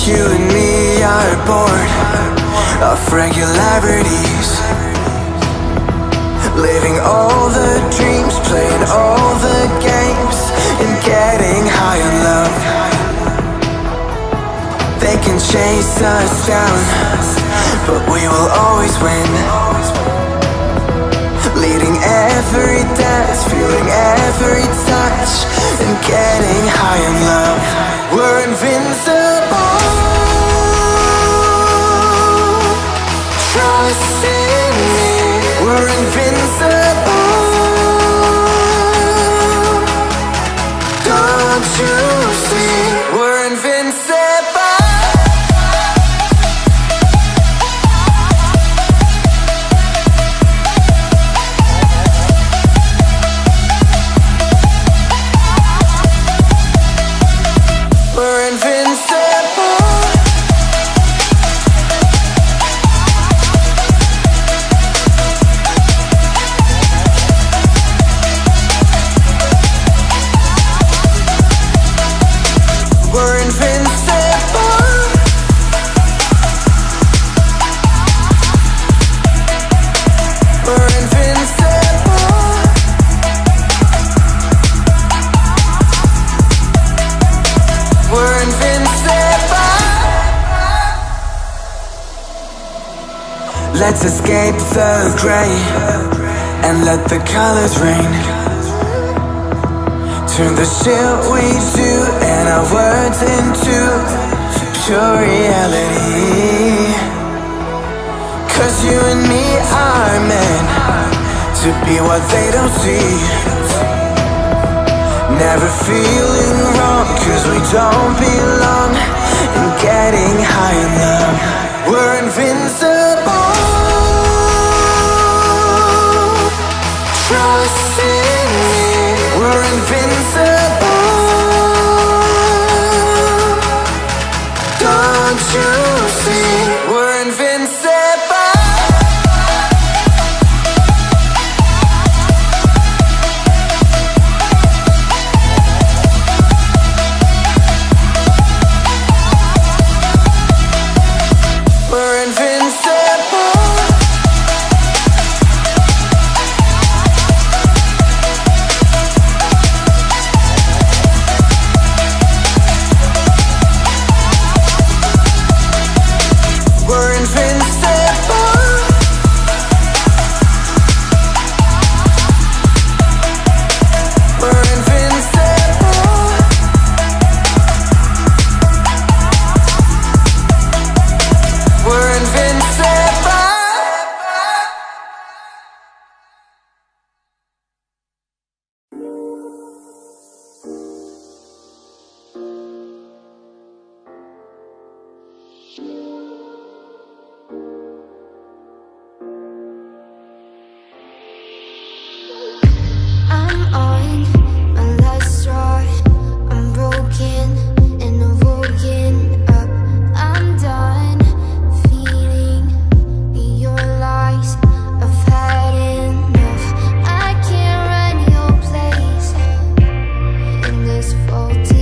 You and me are bored of regularities, living all the dreams, playing all the games, and getting high on love. They can chase us down, but we will always win. Leading every dance, feeling every touch, and getting high on love. We're invincible. Trust in me. We're invincible. Don't you see? We're invincible. We're invincible. We're invincible. We're invincible. We're invincible. Let's escape the gray and let the colors rain. Turn the shit we do and our words into pure reality. 'Cause you and me are meant to be what they don't see. Never feeling wrong, cause we don't belong. And getting high in love, we're invincible. Trust in me, we're invincible. Don't you see, we're invincible. Faulty